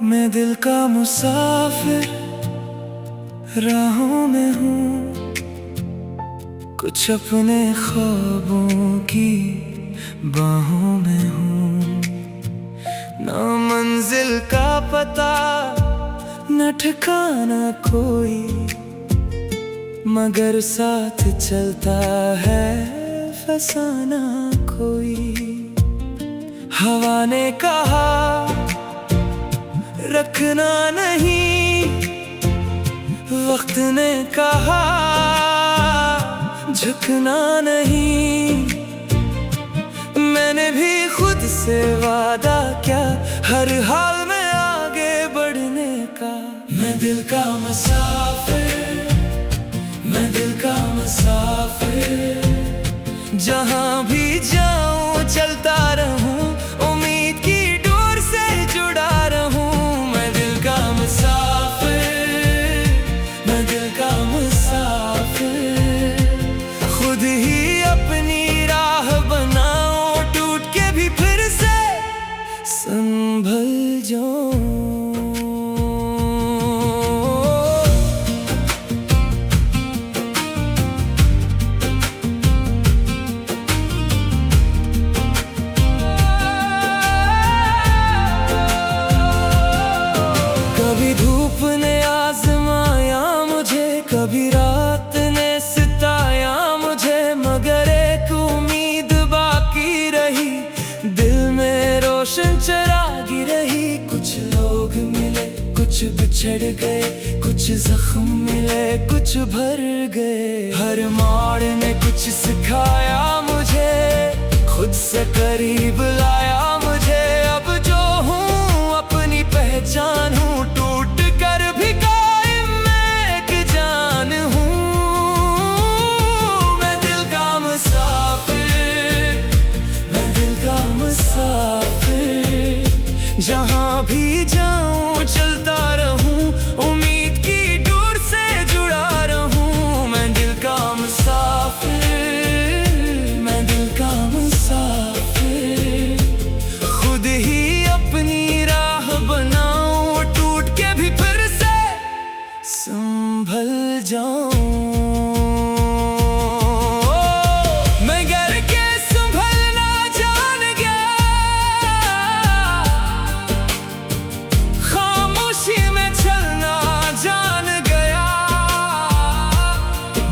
मैं दिल का मुसाफिर राहों में हूँ, कुछ अपने ख्वाबों की बाहों में हूँ। ना मंजिल का पता न ठिकाना कोई, मगर साथ चलता है फसाना कोई। हवा ने कहा रखना नहीं, वक्त ने कहा झुकना नहीं। मैंने भी खुद से वादा किया हर हाल में आगे बढ़ने का। मैं दिल का मुसाफिर, मैं दिल का मुसाफिर, जहाँ भी जाऊँ चलता रहूँ, उम्मीद की डोर से जुड़ा रहूँ। मैं दिल का मुसाफिर, मैं दिल का मुसाफिर, खुद ही अपनी राह बनाऊँ, टूट के भी फिर से संभल जाऊँ। कभी धूप ने आजमाया मुझे, कभी रात ने सिताया मुझे, मगर एक उम्मीद बाकी रही, दिल में रोशन चिरागी रही। कुछ लोग मिले, कुछ बिछड़ गए, कुछ जख्म मिले, कुछ भर गए। हर मोड़ ने कुछ सिखाया मुझे, खुद से करीब लाया मुझे। अब जो हूँ अपनी पहचान हूँ, टूट कर भी कायम मैं एक जान हूँ। मैं दिल का मुसाफिर, मैं दिल का मुसाफिर, जहाँ भी जाऊँ चलता रहूँ, उम्मीद की डोर से जुड़ा रहूँ। मैं दिल का मुसाफिर, मैं दिल का मुसाफिर, खुद ही अपनी राह बनाऊँ, टूट के भी फिर से संभल जाऊँ। मैं गिर के संभलना जान गया, खामोशी में चलना जान गया।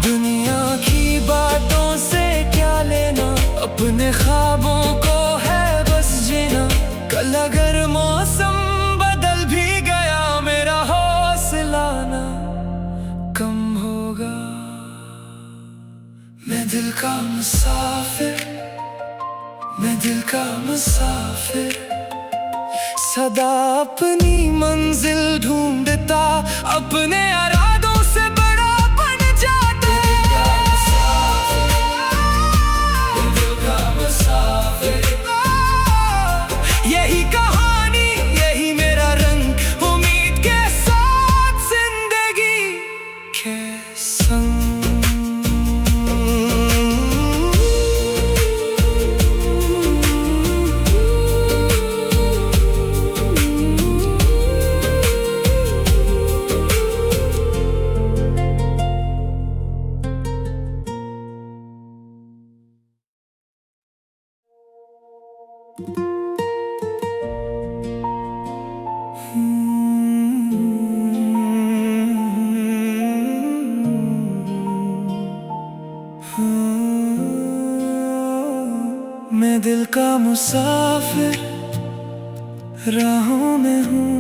दुनिया की बातों से क्या लेना, अपने ख्वाबों को है बस जीना। कल अगर मौसम बदल भी गया, मेरा हौसला ना कम होगा। मैं दिल का मुसाफिर, मैं दिल का मुसाफिर, सदा अपनी मंजिल ढूंढता, अपने इरादों से बड़ा बन जाता। मैं दिल का मुसाफिर, यही कहानी, यही मेरा रंग, उम्मीद के साथ जिंदगी के संग। मैं दिल का मुसाफिर राहों में हूँ,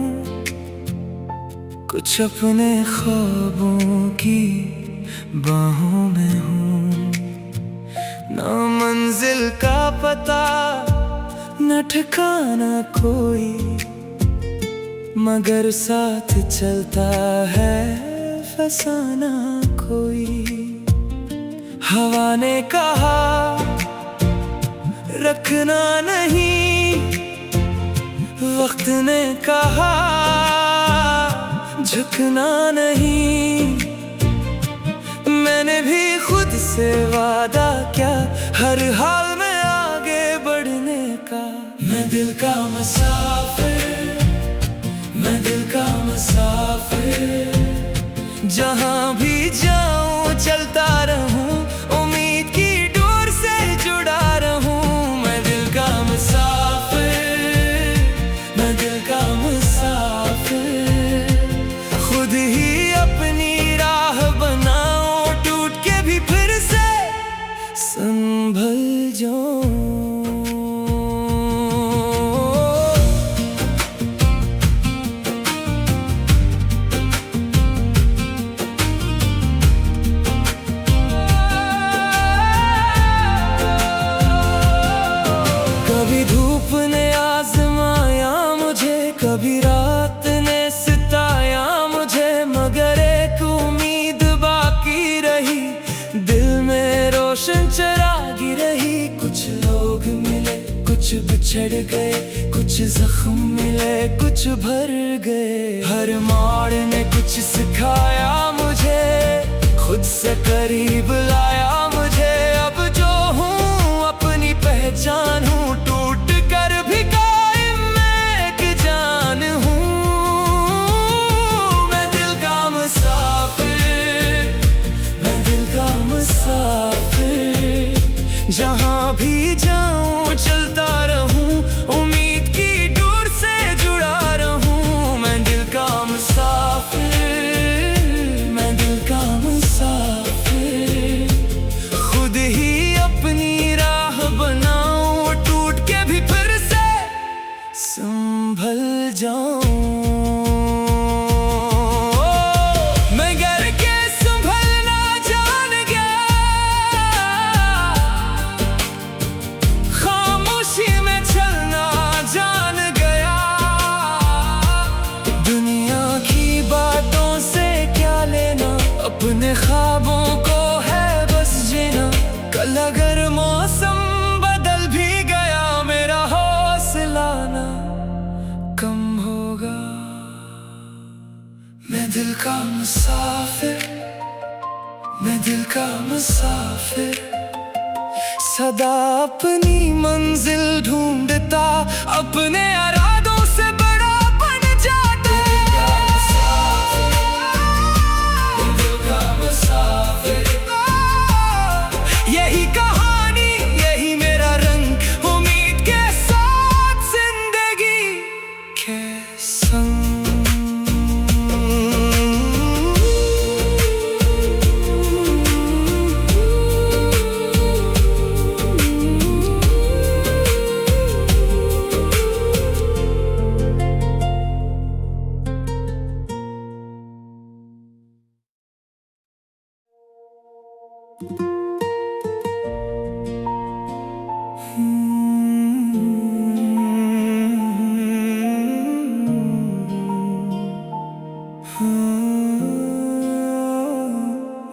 कुछ अपने ख्वाबों की बाहों में हूँ। ना मंजिल का पता न ठिकाना कोई, मगर साथ चलता है फसाना कोई। हवा ने कहा रखना नहीं, वक्त ने कहा झुकना नहीं। मैंने भी खुद से वादा किया हर हाल में आगे बढ़ने का। मैं दिल का मुसाफिर, मैं दिल का मुसाफिर, जहाँ भी जाऊँ चलता रहूँ, उम्मीद की डोर से जुड़ा रहूँ। मैं दिल का मुसाफिर, मैं दिल का मुसाफिर, खुद ही अपनी राह बनाऊँ, टूट के भी फिर से संभल जाऊँ। कभी धूप ने आजमाया मुझे, कभी रात ने सिताया मुझे, मगर एक उम्मीद बाकी रही, दिल में रोशन चिरागी रही। कुछ लोग मिले, कुछ बिछड़ गए, कुछ जख्म मिले, कुछ भर गए। हर मोड़ ने कुछ सिखाया मुझे, खुद से करीब लाया मुझे। अब जो हूँ अपनी पहचान हूँ, टूट कर भी कायम मैं एक जान हूँ। मैं दिल का मुसाफिर, मैं दिल का मुसाफिर, जहाँ भी जाऊँ चलता रहूँ, उम्मीद की डोर से जुड़ा रहूँ। मैं दिल का मुसाफिर, मैं दिल का मुसाफिर, खुद ही अपनी राह बनाऊँ, टूट के भी फिर से संभल जाऊँ। मैं गिर के संभलना जान गया, खामोशी में चलना जान गया। दुनिया की बातों से क्या लेना, अपने ख्वाबों को है बस जीना। कल अगर मौसम बदल भी गया, मेरा हौसला ना कम होगा। मैं दिल का मुसाफिर, मैं दिल का मुसाफिर, सदा अपनी मंजिल ढूंढता, अपने इरादों से बड़ा बन जाता। मैं दिल का मुसाफिर, यही कहानी, यही मेरा रंग, उम्मीद के साथ जिंदगी के संग।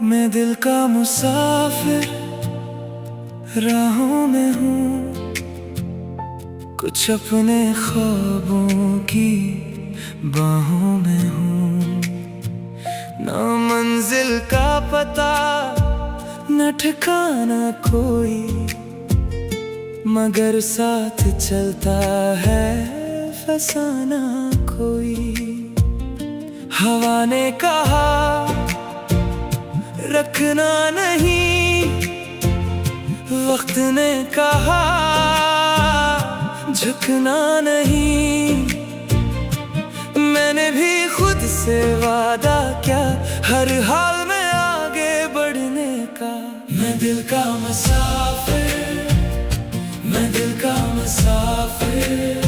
मैं दिल का मुसाफिर, राहों में हूँ, कुछ अपने ख्वाबों की बाहों में हूँ। ना मंजिल का पता, न ठिकाना कोई, मगर साथ चलता है फसाना कोई। हवा ने कहा रखना नहीं, वक्त ने कहा झुकना नहीं। मैंने भी खुद से वादा किया हर हाल में आगे बढ़ने का। मैं दिल का मुसाफिर, मैं दिल का मुसाफिर,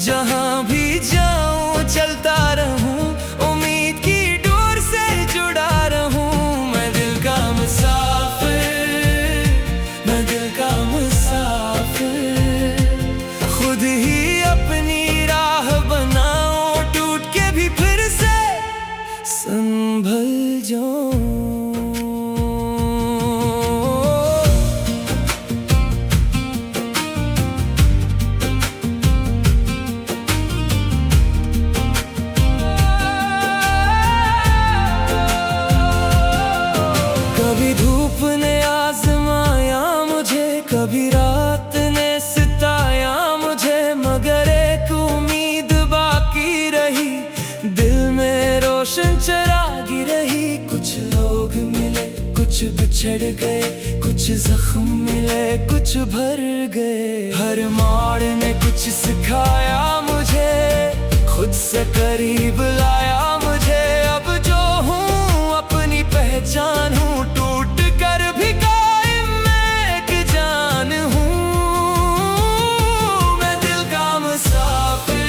जहाँ भी जाऊँ चलता रहूँ, उम्मीद की डोर से जुड़ा रहूँ। मैं दिल का मुसाफिर, मैं दिल का मुसाफिर, खुद ही अपनी राह बनाऊँ, टूट के भी फिर से संभल जाऊँ। रोशन चरागी रही। कुछ लोग मिले, कुछ बिछड़ गए, कुछ जख्म मिले, कुछ भर गए। हर मोड़ ने कुछ सिखाया मुझे, खुद से करीब लाया मुझे। अब जो हूँ अपनी पहचान हूँ, टूट कर भी कायम मैं एक जान हूँ। मैं दिल का मुसाफिर,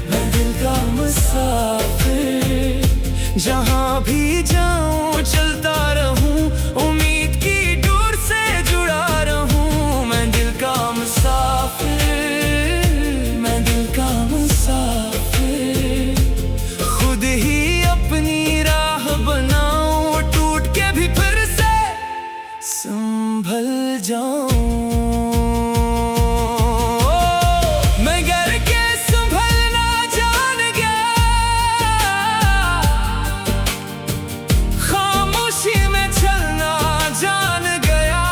मैं दिल का मुसाफिर। जहाँ भी जाऊँ चलता रहूँ, उम्मीद की डोर से जुड़ा रहूँ। मैं दिल का मुसाफिर, मैं दिल का मुसाफिर। खुद ही अपनी राह बनाऊँ, टूट के भी फिर से संभल जाऊँ। मैं गिर के संभलना जान गया, खामोशी में चलना जान गया।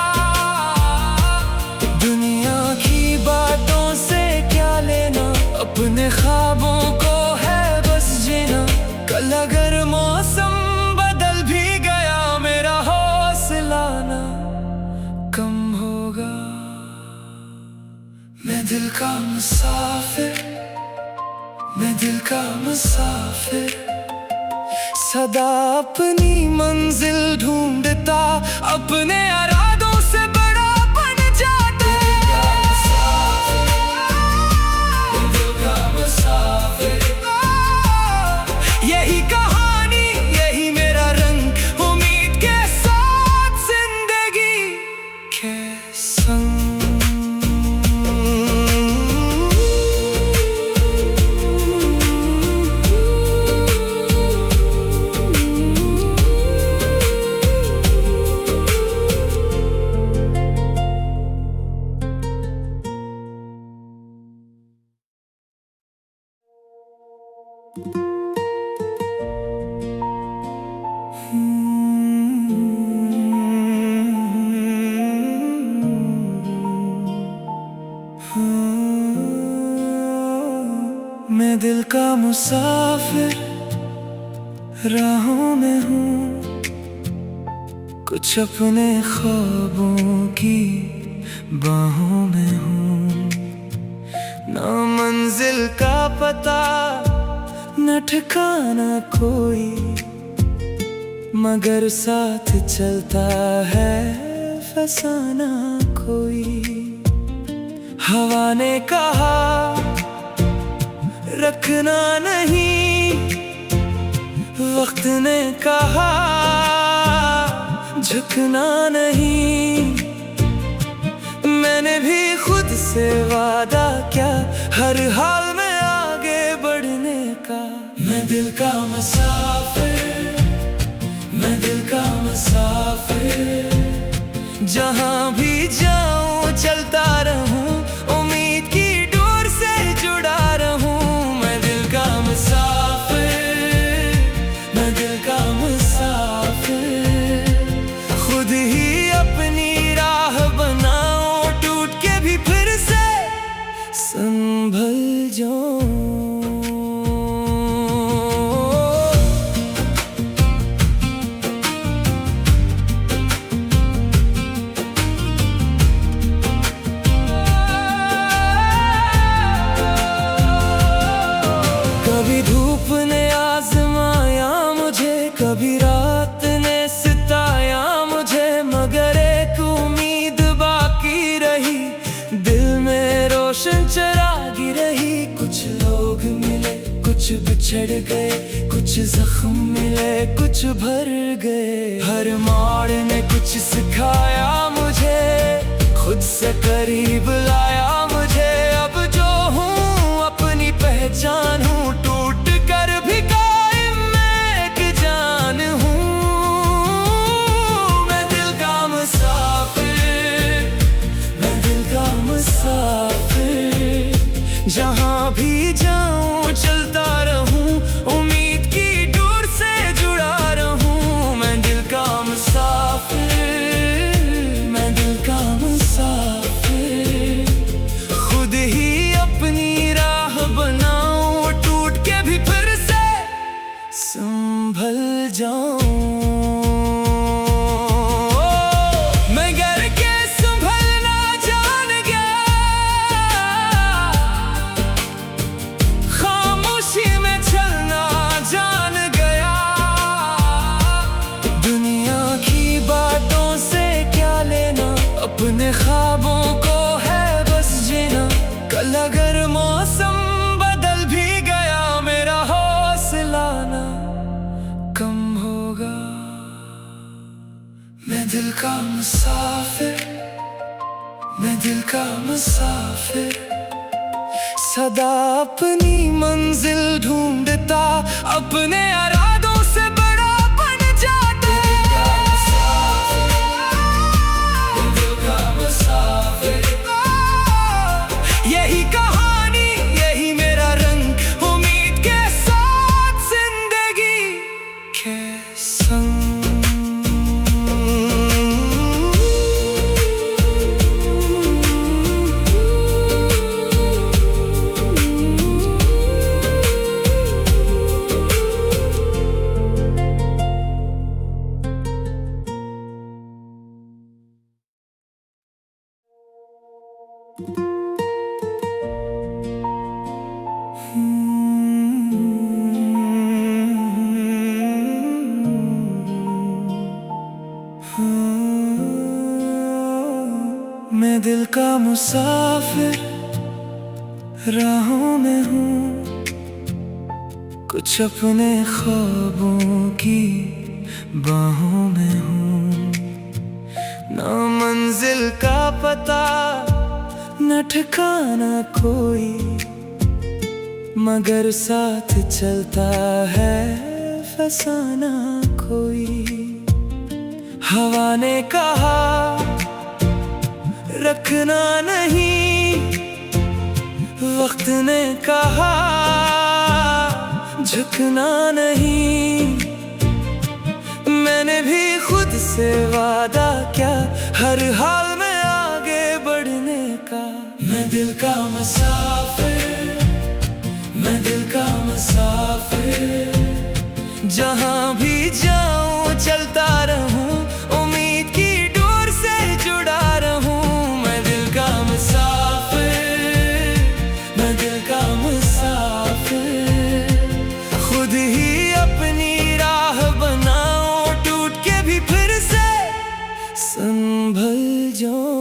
दुनिया की बातों से क्या लेना, अपने ख्वाबों को है बस जीना। कल अगर मौसम बदल भी गया, मेरा हौसला ना कम होगा। मैं दिल का मुसाफिर, मैं दिल का मुसाफिर। सदा अपनी मंजिल ढूंढता, अपने इरादों से बड़ा बन जाता। दिल का मुसाफिर, यही कहानी, यही मेरा रंग। उम्मीद के साथ जिंदगी के संग। मैं दिल का मुसाफिर, राहों में हूँ। कुछ अपने ख्वाबों की बाहों में हूँ। ना मंजिल का पता, न ठिकाना कोई, मगर साथ चलता है फसाना कोई। हवा ने कहा रखना नहीं, वक्त ने कहा झुकना नहीं। मैंने भी खुद से वादा किया, हर हाल में आगे बढ़ने का। मैं दिल का मुसाफिर, मैं दिल का मुसाफिर। जहाँ भी जाऊँ चलता रहूँ, उम्मीद की डोर से जुड़ा रहूँ। मैं दिल का मुसाफिर, मैं दिल का मुसाफिर। खुद ही अपनी राह बनाऊँ, टूट के भी फिर से संभल जाऊँ। कभी धूप ने आजमाया मुझे, कभी रात ने सिताया मुझे, मगर एक उम्मीद बाकी रही। दिल में रोशन चरागी रही। कुछ लोग मिले, कुछ बिछड़ गए, कुछ जख्म मिले, कुछ भर गए। हर मोड़ ने कुछ सिखाया मुझे, खुद से करीब लाया मुझे। अब जो हूँ अपनी पहचान हूँ, टूट कर भी कायम मैं एक जान हूँ। मैं दिल का मुसाफिर, मैं दिल का मुसाफिर। जहाँ भी जाऊँ चलता रहूँ, उम्मीद की डोर से जुड़ा रहूँ। मैं दिल का मुसाफिर, मैं दिल का मुसाफिर। खुद ही अपनी राह बनाऊँ, टूट के मुसाफिर, मैं दिल का मुसाफिर, सदा अपनी मंजिल ढूंढता, अपने इरादों से बड़ा बन जाता। दिल का मुसाफिर, यही कहानी, यही मेरा रंग, उम्मीद के साथ जिंदगी के संग। मैं दिल का मुसाफिर, राहों में हूँ, कुछ अपने ख्वाबों की बाहों में हूँ। ना मंजिल का पता, न ठिकाना कोई, मगर साथ चलता है फसाना कोई। हवा ने कहा रखना नहीं, वक्त ने कहा झुकना नहीं। मैंने भी खुद से वादा किया, हर हाल में आगे बढ़ने का। मैं दिल का मुसाफिर, मैं दिल का मुसाफिर, जहाँ भी जाऊँ चलता रहूँ, उम्मीद की डोर से जुड़ा रहूँ। मैं दिल का मुसाफिर, मैं दिल का मुसाफिर, खुद ही अपनी राह बनाऊँ, टूट के भी फिर से संभल जाऊँ।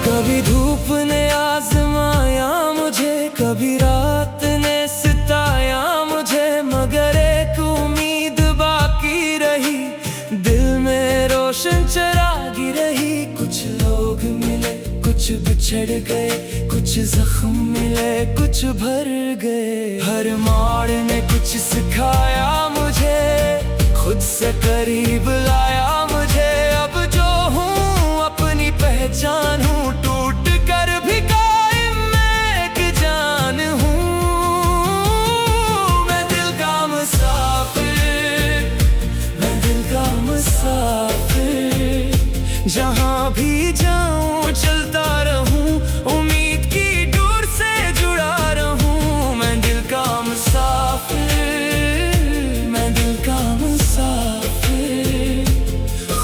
कभी धूप ने आजमाया मुझे, कभी रात ने सिताया मुझे, मगर एक उम्मीद बाकी रही, दिल में रोशन चिरागी रही। कुछ लोग मिले, कुछ बिछड़ गए, कुछ जख्म मिले, कुछ भर गए। हर मोड़ ने कुछ सिखाया मुझे, खुद से करीब लाया मुझे। अब जो हूँ अपनी पहचान हूँ, टूट कर भी कायम मैं एक जान हूँ। मैं दिल का मुसाफिर, मैं दिल का मुसाफिर, जहाँ भी जाऊँ चलता रहूँ, उम्मीद की डोर से जुड़ा रहूँ। मैं दिल का मुसाफिर, मैं दिल का मुसाफिर,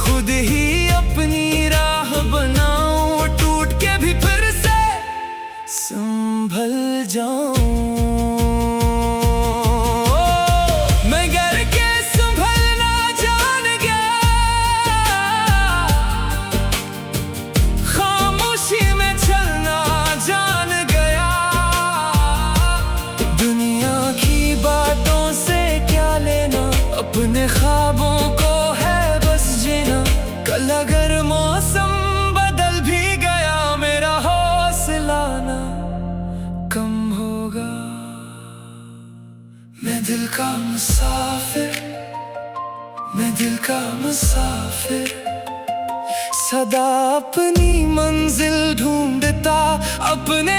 खुद ही अपनी राह बनाऊँ, टूट के भी फिर से संभल जाऊँ। मैं गिर के संभलना जान गया, खामोशी में चलना जान गया। दुनिया की बातों से क्या लेना, अपने ख्वाबों को है बस जीना। कल अगर मौसम बदल भी गया, मेरा हौसला ना कम होगा। मैं दिल का मुसाफिर, मैं दिल का मुसाफिर, सदा अपनी मंजिल ढूंढता, अपने